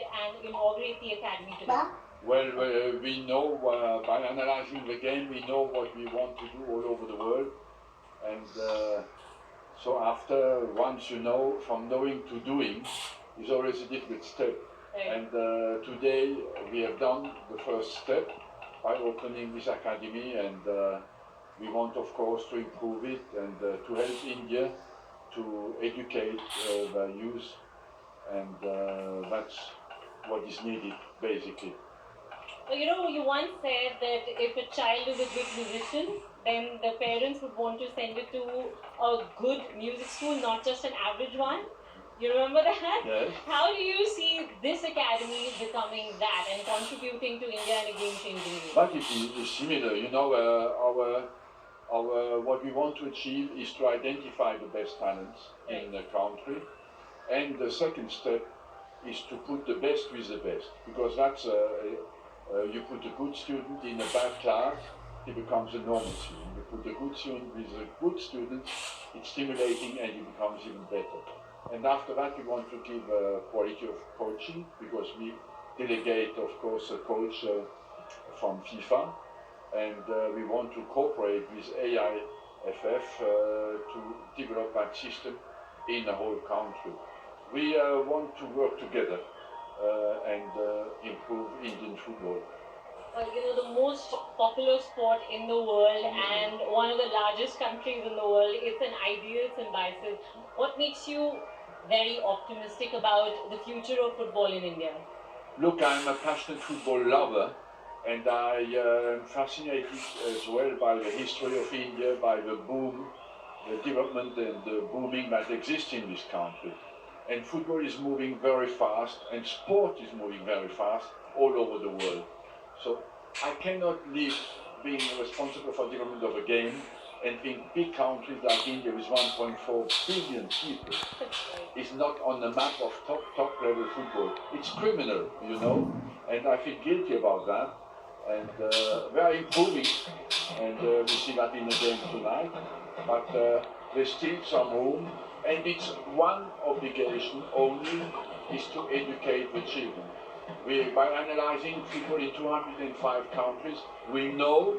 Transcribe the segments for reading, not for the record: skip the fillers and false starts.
and inaugurate the academy today? Well, we know by analyzing the game, we know what we want to do all over the world, and so after once you know, from knowing to doing, is always a difficult step. Right. And today we have done the first step by opening this academy, and we want, of course, to improve it and to help India to educate the youth, and that's what is needed, basically. You know, you once said that if a child is a good musician, then the parents would want to send it to a good music school, not just an average one. You remember that? Yes. How do you see this academy becoming that and contributing to India in a game-changing way? But it is similar. You know, our what we want to achieve is to identify the best talents in the country, and the second step is to put the best with the best, because that's you put a good student in a bad class, he becomes a normal student. You put a good student with a good student, it's stimulating and he becomes even better. And after that, we want to give quality of coaching, because we delegate, of course, a coach from FIFA, and we want to cooperate with AIFF to develop that system in the whole country. We want to work together and improve Indian football. You know, the most popular sport in the world and one of the largest countries in the world, it's an ideal symbiosis. What makes you very optimistic about the future of football in India? Look, I'm a passionate football lover, and I am fascinated as well by the history of India, by the boom, the development and the booming that exists in this country. And football is moving very fast, and sport is moving very fast all over the world. So I cannot live being responsible for the development of a game and think big countries like India with 1.4 billion people is not on the map of top level football. It's criminal, you know, and I feel guilty about that. And we are improving, and we see that in the game tonight. But there's still some room, and it's one obligation only, is to educate the children. By analyzing football in 205 countries, we know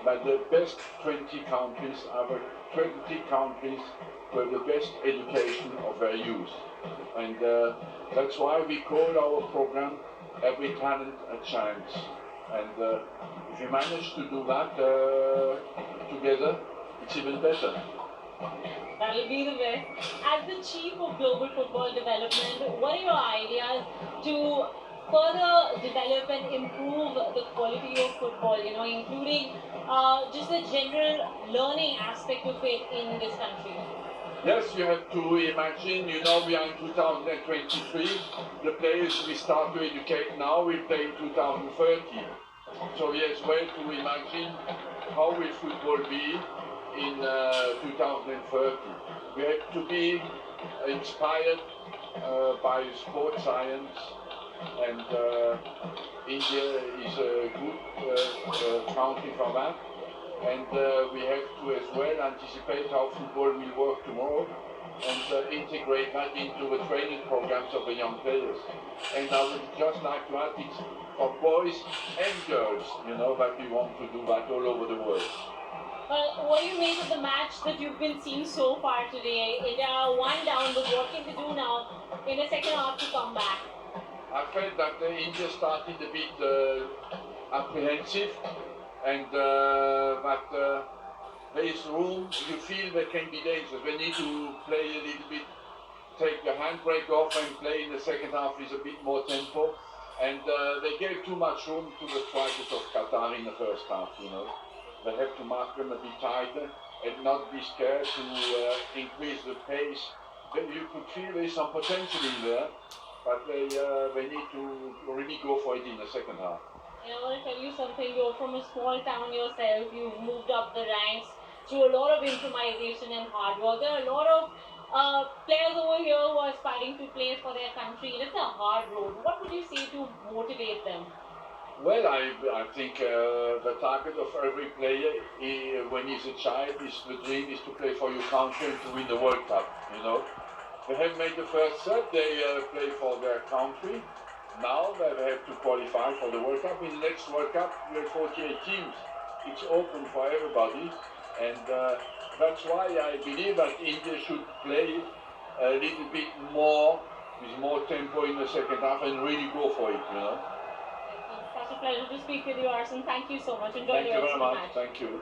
that the best 20 countries are the 20 countries with the best education of their youth. And that's why we call our program Every Talent a Chance. And if we manage to do that together, it's even better. That'll be the best. As the Chief of Global Football Development, what are your ideas to further develop and improve the quality of football, you know, including just the general learning aspect of it in this country? Yes, you have to imagine, you know, we are in 2023. The players we start to educate now will play in 2030. So yes, well to imagine how will football be in 2030. We have to be inspired by sports science, and India is a good country for that. And we have to as well anticipate how football will work tomorrow and integrate that into the training programs of the young players. And I would just like to add, it's for boys and girls, you know, that we want to do that all over the world. Well, what do you make of the match that you've been seeing so far today? India one down, but what can they do now in the second half to come back? I felt that India started a bit apprehensive, and that there is room, you feel there can be dangerous. They need to play a little bit, take the handbrake off and play in the second half with a bit more tempo. And they gave too much room to the strikers of Qatar in the first half, you know. They have to mark them a bit tighter and not be scared to increase the pace. You could feel there's some potential in there, but they need to really go for it in the second half. I want to tell you something. You're from a small town yourself. You've moved up the ranks through a lot of improvisation and hard work. There are a lot of players over here who are aspiring to play for their country. It's a hard road. What would you say to motivate them? Well, I think the target of every player when he's a child, the dream is to play for your country and to win the World Cup, you know. They have made the first step, they play for their country, now they have to qualify for the World Cup. In the next World Cup, we have 48 teams. It's open for everybody, and that's why I believe that India should play a little bit more, with more tempo in the second half, and really go for it, you know. It's such a pleasure to speak with you, Arsene. Thank you so much. Enjoy Thank the you rest very of the much. match. Thank you.